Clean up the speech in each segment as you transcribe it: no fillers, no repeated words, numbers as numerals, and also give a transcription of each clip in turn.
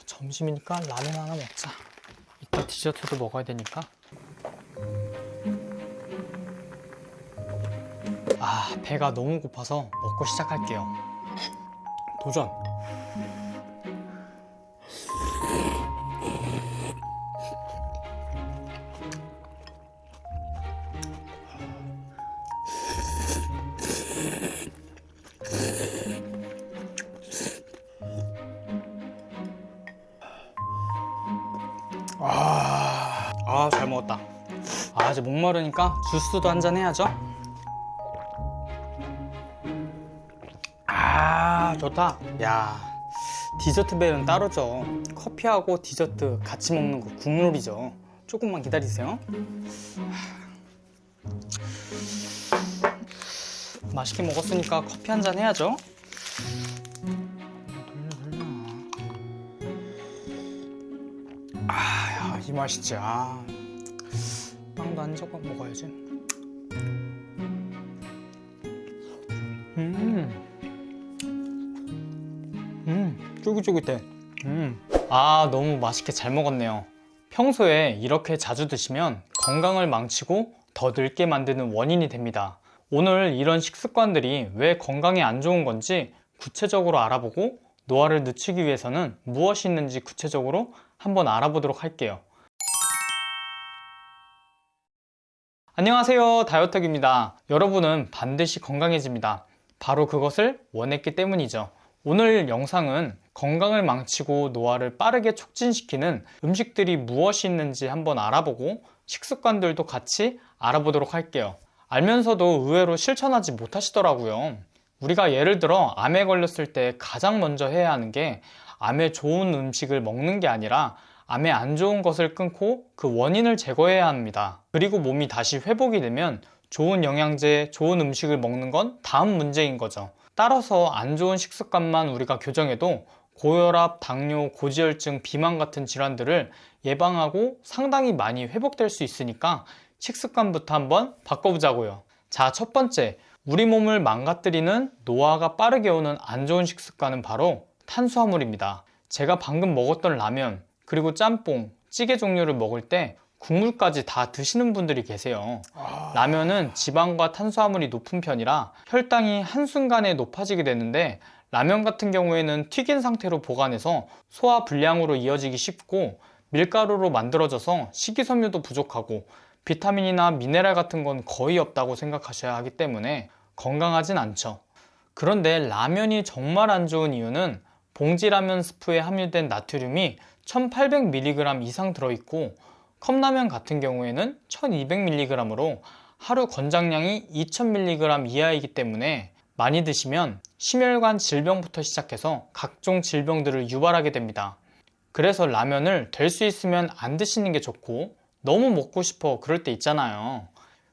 점심이니까 라면 하나 먹자. 이따 디저트도 먹어야 되니까. 배가 너무 고파서 먹고 시작할게요. 도전! 잘 먹었다. 이제 목마르니까 주스도 한잔 해야죠. 좋다. 야, 디저트 벨은 따로죠. 커피하고 디저트 같이 먹는 거 국룰이죠. 조금만 기다리세요. 맛있게 먹었으니까 커피 한잔 해야죠. 이 맛이지. 빵도 한 조각 먹어야지. 쫄깃쫄깃해. 너무 맛있게 잘 먹었네요. 평소에 이렇게 자주 드시면 건강을 망치고 더 늙게 만드는 원인이 됩니다. 오늘 이런 식습관들이 왜 건강에 안 좋은 건지 구체적으로 알아보고 노화를 늦추기 위해서는 무엇이 있는지 구체적으로 한번 알아보도록 할게요. 안녕하세요, 다이어트입니다. 여러분은 반드시 건강해집니다. 바로 그것을 원했기 때문이죠. 오늘 영상은 건강을 망치고 노화를 빠르게 촉진시키는 음식들이 무엇이 있는지 한번 알아보고 식습관들도 같이 알아보도록 할게요. 알면서도 의외로 실천하지 못하시더라고요. 우리가 예를 들어 암에 걸렸을 때 가장 먼저 해야 하는 게 암에 좋은 음식을 먹는 게 아니라 암에 안 좋은 것을 끊고 그 원인을 제거해야 합니다. 그리고 몸이 다시 회복이 되면 좋은 영양제, 좋은 음식을 먹는 건 다음 문제인 거죠. 따라서 안 좋은 식습관만 우리가 교정해도 고혈압, 당뇨, 고지혈증, 비만 같은 질환들을 예방하고 상당히 많이 회복될 수 있으니까 식습관부터 한번 바꿔보자고요. 자, 첫 번째, 우리 몸을 망가뜨리는 노화가 빠르게 오는 안 좋은 식습관은 바로 탄수화물입니다. 제가 방금 먹었던 라면, 그리고 짬뽕, 찌개 종류를 먹을 때 국물까지 다 드시는 분들이 계세요. 라면은 지방과 탄수화물이 높은 편이라 혈당이 한순간에 높아지게 되는데 라면 같은 경우에는 튀긴 상태로 보관해서 소화 불량으로 이어지기 쉽고 밀가루로 만들어져서 식이섬유도 부족하고 비타민이나 미네랄 같은 건 거의 없다고 생각하셔야 하기 때문에 건강하진 않죠. 그런데 라면이 정말 안 좋은 이유는 봉지라면 스프에 함유된 나트륨이 1800mg 이상 들어있고 컵라면 같은 경우에는 1200mg으로 하루 권장량이 2000mg 이하이기 때문에 많이 드시면 심혈관 질병부터 시작해서 각종 질병들을 유발하게 됩니다. 그래서 라면을 될 수 있으면 안 드시는 게 좋고 너무 먹고 싶어 그럴 때 있잖아요.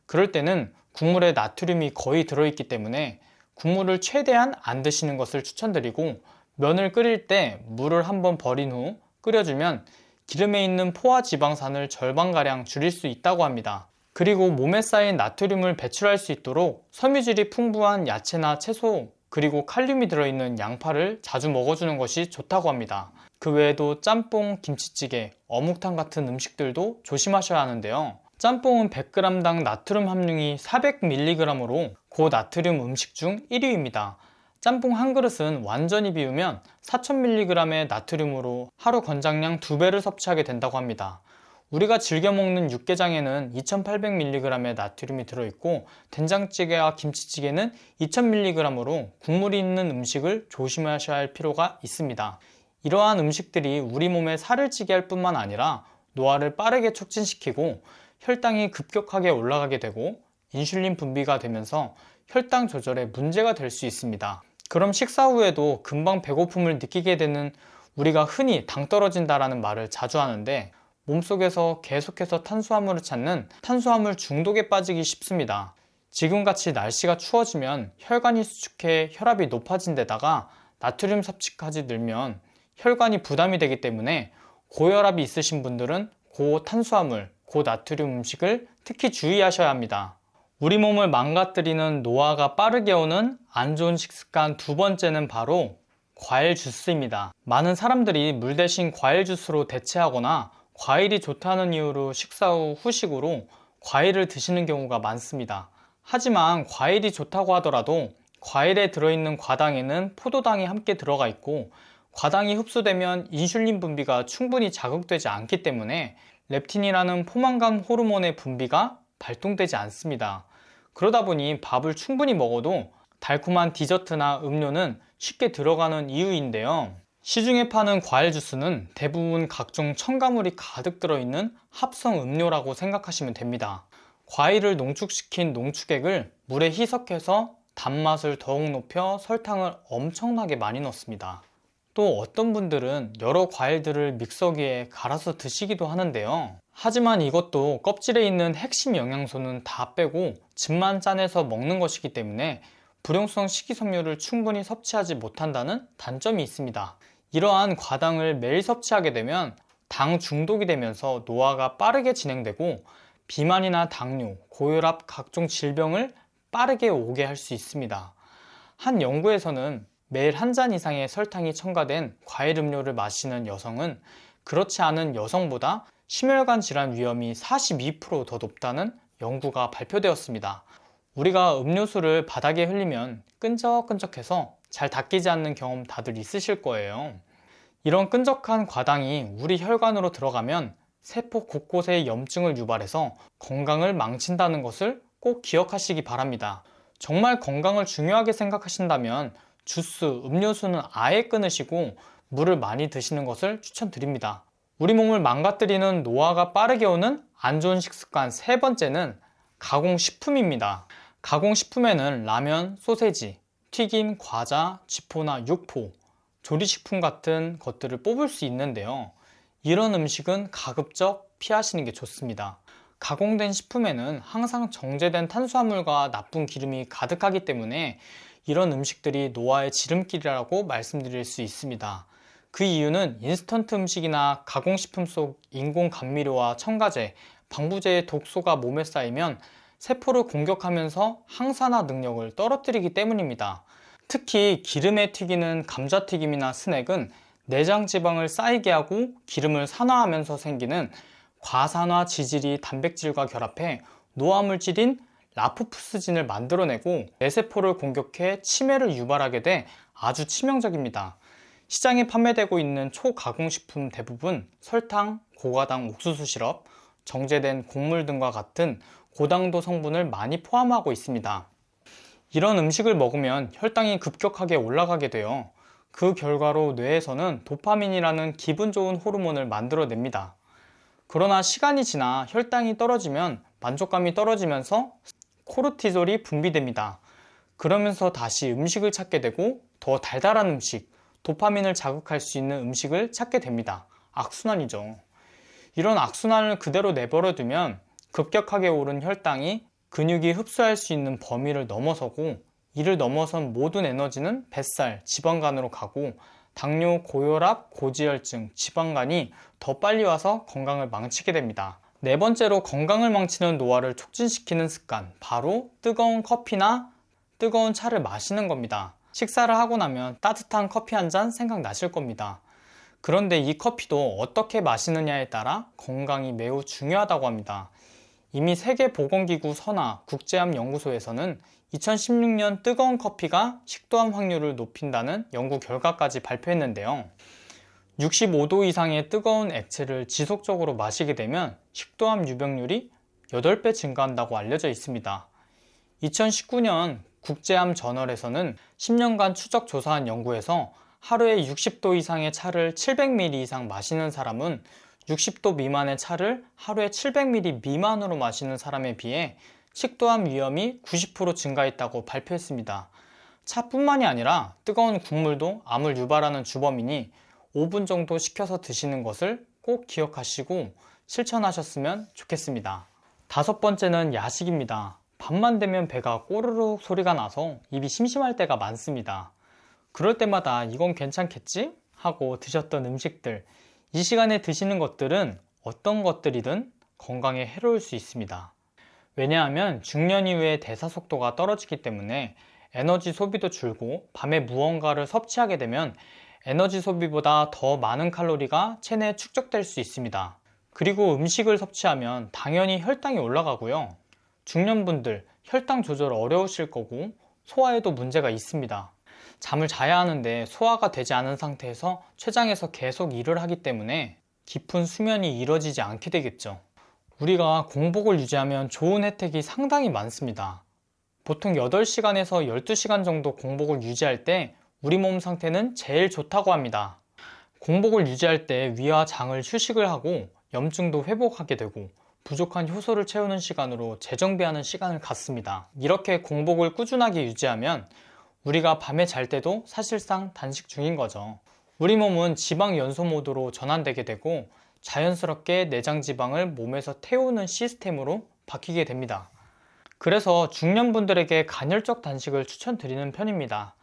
그럴 때는 국물에 나트륨이 거의 들어있기 때문에 국물을 최대한 안 드시는 것을 추천드리고 면을 끓일 때 물을 한번 버린 후 끓여주면 기름에 있는 포화 지방산을 절반가량 줄일 수 있다고 합니다. 그리고 몸에 쌓인 나트륨을 배출할 수 있도록 섬유질이 풍부한 야채나 채소, 그리고 칼륨이 들어있는 양파를 자주 먹어주는 것이 좋다고 합니다. 그 외에도 짬뽕, 김치찌개, 어묵탕 같은 음식들도 조심하셔야 하는데요. 짬뽕은 100g당 나트륨 함량이 400mg으로 고나트륨 음식 중 1위입니다. 짬뽕 한 그릇은 완전히 비우면 4000mg의 나트륨으로 하루 권장량 2배를 섭취하게 된다고 합니다. 우리가 즐겨 먹는 육개장에는 2800mg의 나트륨이 들어있고 된장찌개와 김치찌개는 2000mg으로 국물이 있는 음식을 조심하셔야 할 필요가 있습니다. 이러한 음식들이 우리 몸에 살을 찌게 할 뿐만 아니라 노화를 빠르게 촉진시키고 혈당이 급격하게 올라가게 되고 인슐린 분비가 되면서 혈당 조절에 문제가 될 수 있습니다. 그럼 식사 후에도 금방 배고픔을 느끼게 되는 우리가 흔히 당 떨어진다라는 말을 자주 하는데 몸속에서 계속해서 탄수화물을 찾는 탄수화물 중독에 빠지기 쉽습니다. 지금같이 날씨가 추워지면 혈관이 수축해 혈압이 높아진 데다가 나트륨 섭취까지 늘면 혈관이 부담이 되기 때문에 고혈압이 있으신 분들은 고탄수화물, 고나트륨 음식을 특히 주의하셔야 합니다. 우리 몸을 망가뜨리는 노화가 빠르게 오는 안 좋은 식습관 두 번째는 바로 과일 주스입니다. 많은 사람들이 물 대신 과일 주스로 대체하거나 과일이 좋다는 이유로 식사 후 후식으로 과일을 드시는 경우가 많습니다. 하지만 과일이 좋다고 하더라도 과일에 들어있는 과당에는 포도당이 함께 들어가 있고, 과당이 흡수되면 인슐린 분비가 충분히 자극되지 않기 때문에 렙틴이라는 포만감 호르몬의 분비가 발동되지 않습니다. 그러다 보니 밥을 충분히 먹어도 달콤한 디저트나 음료는 쉽게 들어가는 이유인데요. 시중에 파는 과일 주스는 대부분 각종 첨가물이 가득 들어있는 합성 음료라고 생각하시면 됩니다. 과일을 농축시킨 농축액을 물에 희석해서 단맛을 더욱 높여 설탕을 엄청나게 많이 넣습니다. 또 어떤 분들은 여러 과일들을 믹서기에 갈아서 드시기도 하는데요. 하지만 이것도 껍질에 있는 핵심 영양소는 다 빼고 즙만 짜내서 먹는 것이기 때문에 불용성 식이섬유를 충분히 섭취하지 못한다는 단점이 있습니다. 이러한 과당을 매일 섭취하게 되면 당 중독이 되면서 노화가 빠르게 진행되고 비만이나 당뇨, 고혈압, 각종 질병을 빠르게 오게 할 수 있습니다. 한 연구에서는 매일 한 잔 이상의 설탕이 첨가된 과일 음료를 마시는 여성은 그렇지 않은 여성보다 심혈관 질환 위험이 42% 더 높다는 연구가 발표되었습니다. 우리가 음료수를 바닥에 흘리면 끈적끈적해서 잘 닦이지 않는 경험 다들 있으실 거예요. 이런 끈적한 과당이 우리 혈관으로 들어가면 세포 곳곳에 염증을 유발해서 건강을 망친다는 것을 꼭 기억하시기 바랍니다. 정말 건강을 중요하게 생각하신다면 주스, 음료수는 아예 끊으시고 물을 많이 드시는 것을 추천드립니다. 우리 몸을 망가뜨리는 노화가 빠르게 오는 안 좋은 식습관 세 번째는 가공식품입니다. 가공식품에는 라면, 소세지, 튀김, 과자, 쥐포나 육포, 조리식품 같은 것들을 뽑을 수 있는데요. 이런 음식은 가급적 피하시는 게 좋습니다. 가공된 식품에는 항상 정제된 탄수화물과 나쁜 기름이 가득하기 때문에 이런 음식들이 노화의 지름길이라고 말씀드릴 수 있습니다. 그 이유는 인스턴트 음식이나 가공식품 속 인공 감미료와 첨가제, 방부제의 독소가 몸에 쌓이면 세포를 공격하면서 항산화 능력을 떨어뜨리기 때문입니다. 특히 기름에 튀기는 감자튀김이나 스낵은 내장 지방을 쌓이게 하고 기름을 산화하면서 생기는 과산화 지질이 단백질과 결합해 노화물질인 라포프스진을 만들어내고 뇌세포를 공격해 치매를 유발하게 돼 아주 치명적입니다. 시장에 판매되고 있는 초가공식품 대부분 설탕, 고가당 옥수수 시럽, 정제된 곡물 등과 같은 고당도 성분을 많이 포함하고 있습니다. 이런 음식을 먹으면 혈당이 급격하게 올라가게 되어 그 결과로 뇌에서는 도파민이라는 기분 좋은 호르몬을 만들어냅니다. 그러나 시간이 지나 혈당이 떨어지면 만족감이 떨어지면서 코르티졸이 분비됩니다. 그러면서 다시 음식을 찾게 되고 더 달달한 음식, 도파민을 자극할 수 있는 음식을 찾게 됩니다. 악순환이죠. 이런 악순환을 그대로 내버려 두면 급격하게 오른 혈당이 근육이 흡수할 수 있는 범위를 넘어서고, 이를 넘어선 모든 에너지는 뱃살, 지방간으로 가고 당뇨, 고혈압, 고지혈증, 지방간이 더 빨리 와서 건강을 망치게 됩니다. 네 번째로 건강을 망치는 노화를 촉진시키는 습관, 바로 뜨거운 커피나 뜨거운 차를 마시는 겁니다. 식사를 하고 나면 따뜻한 커피 한 잔 생각나실 겁니다. 그런데 이 커피도 어떻게 마시느냐에 따라 건강이 매우 중요하다고 합니다. 이미 세계보건기구 선화 국제암연구소에서는 2016년 뜨거운 커피가 식도암 확률을 높인다는 연구 결과까지 발표했는데요. 65도 이상의 뜨거운 액체를 지속적으로 마시게 되면 식도암 유병률이 8배 증가한다고 알려져 있습니다. 2019년 국제암 저널에서는 10년간 추적 조사한 연구에서 하루에 60도 이상의 차를 700ml 이상 마시는 사람은 60도 미만의 차를 하루에 700ml 미만으로 마시는 사람에 비해 식도암 위험이 90% 증가했다고 발표했습니다. 차뿐만이 아니라 뜨거운 국물도 암을 유발하는 주범이니 5분 정도 식혀서 드시는 것을 꼭 기억하시고 실천하셨으면 좋겠습니다. 다섯 번째는 야식입니다. 밤만 되면 배가 꼬르륵 소리가 나서 입이 심심할 때가 많습니다. 그럴 때마다 이건 괜찮겠지? 하고 드셨던 음식들, 이 시간에 드시는 것들은 어떤 것들이든 건강에 해로울 수 있습니다. 왜냐하면 중년 이후에 대사 속도가 떨어지기 때문에 에너지 소비도 줄고 밤에 무언가를 섭취하게 되면 에너지 소비보다 더 많은 칼로리가 체내에 축적될 수 있습니다. 그리고 음식을 섭취하면 당연히 혈당이 올라가고요. 중년분들 혈당 조절 어려우실 거고 소화에도 문제가 있습니다. 잠을 자야 하는데 소화가 되지 않은 상태에서 췌장에서 계속 일을 하기 때문에 깊은 수면이 이뤄지지 않게 되겠죠. 우리가 공복을 유지하면 좋은 혜택이 상당히 많습니다. 보통 8시간에서 12시간 정도 공복을 유지할 때 우리 몸 상태는 제일 좋다고 합니다. 공복을 유지할 때 위와 장을 휴식을 하고 염증도 회복하게 되고 부족한 효소를 채우는 시간으로 재정비하는 시간을 갖습니다. 이렇게 공복을 꾸준하게 유지하면 우리가 밤에 잘 때도 사실상 단식 중인 거죠. 우리 몸은 지방 연소 모드로 전환되게 되고 자연스럽게 내장 지방을 몸에서 태우는 시스템으로 바뀌게 됩니다. 그래서 중년분들에게 간헐적 단식을 추천드리는 편입니다.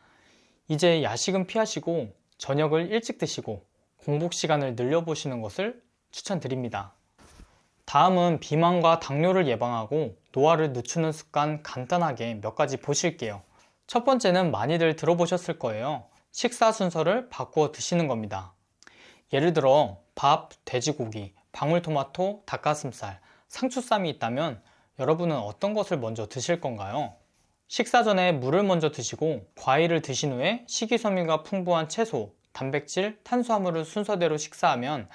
이제 야식은 피하시고 저녁을 일찍 드시고 공복 시간을 늘려보시는 것을 추천드립니다. 다음은 비만과 당뇨를 예방하고 노화를 늦추는 습관 간단하게 몇 가지 보실게요. 첫 번째는 많이들 들어보셨을 거예요. 식사 순서를 바꾸어 드시는 겁니다. 예를 들어 밥, 돼지고기, 방울토마토, 닭가슴살, 상추쌈이 있다면 여러분은 어떤 것을 먼저 드실 건가요? 식사 전에 물을 먼저 드시고 과일을 드신 후에 식이섬유가 풍부한 채소, 단백질, 탄수화물을 순서대로 식사하면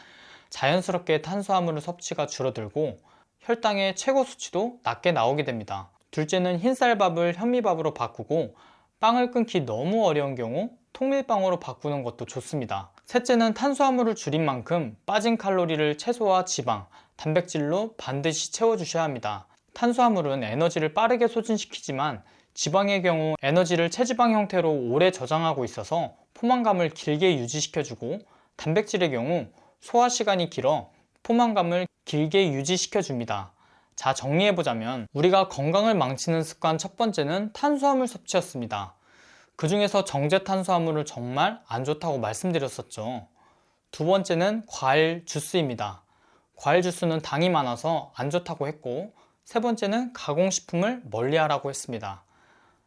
자연스럽게 탄수화물 섭취가 줄어들고 혈당의 최고 수치도 낮게 나오게 됩니다. 둘째는 흰쌀밥을 현미밥으로 바꾸고 빵을 끊기 너무 어려운 경우 통밀빵으로 바꾸는 것도 좋습니다. 셋째는 탄수화물을 줄인 만큼 빠진 칼로리를 채소와 지방, 단백질로 반드시 채워주셔야 합니다. 탄수화물은 에너지를 빠르게 소진시키지만 지방의 경우 에너지를 체지방 형태로 오래 저장하고 있어서 포만감을 길게 유지시켜주고 단백질의 경우 소화 시간이 길어 포만감을 길게 유지시켜줍니다. 자, 정리해보자면 우리가 건강을 망치는 습관 첫 번째는 탄수화물 섭취였습니다. 그 중에서 정제 탄수화물을 정말 안 좋다고 말씀드렸었죠. 두 번째는 과일 주스입니다. 과일 주스는 당이 많아서 안 좋다고 했고, 세 번째는 가공식품을 멀리하라고 했습니다.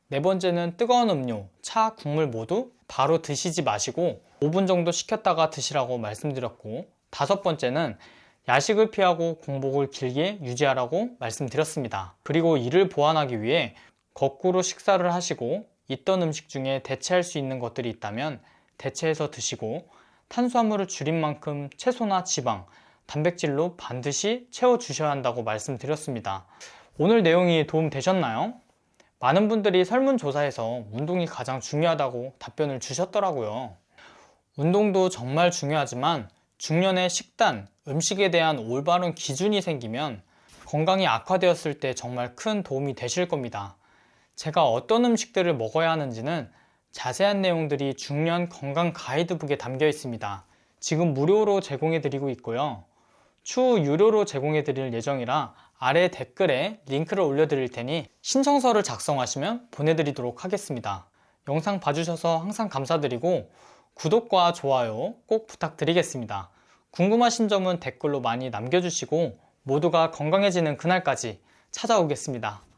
네 번째는 뜨거운 음료, 차, 국물 모두 바로 드시지 마시고 5분 정도 식혔다가 드시라고 말씀드렸고, 다섯 번째는 야식을 피하고 공복을 길게 유지하라고 말씀드렸습니다. 그리고 이를 보완하기 위해 거꾸로 식사를 하시고 있던 음식 중에 대체할 수 있는 것들이 있다면 대체해서 드시고 탄수화물을 줄인 만큼 채소나 지방, 단백질로 반드시 채워주셔야 한다고 말씀드렸습니다. 오늘 내용이 도움 되셨나요? 많은 분들이 설문조사에서 운동이 가장 중요하다고 답변을 주셨더라고요. 운동도 정말 중요하지만 중년의 식단, 음식에 대한 올바른 기준이 생기면 건강이 악화되었을 때 정말 큰 도움이 되실 겁니다. 제가 어떤 음식들을 먹어야 하는지는 자세한 내용들이 중년 건강 가이드북에 담겨 있습니다. 지금 무료로 제공해 드리고 있고요. 추후 유료로 제공해 드릴 예정이라 아래 댓글에 링크를 올려 드릴 테니 신청서를 작성하시면 보내드리도록 하겠습니다. 영상 봐주셔서 항상 감사드리고 구독과 좋아요 꼭 부탁드리겠습니다. 궁금하신 점은 댓글로 많이 남겨주시고 모두가 건강해지는 그날까지 찾아오겠습니다.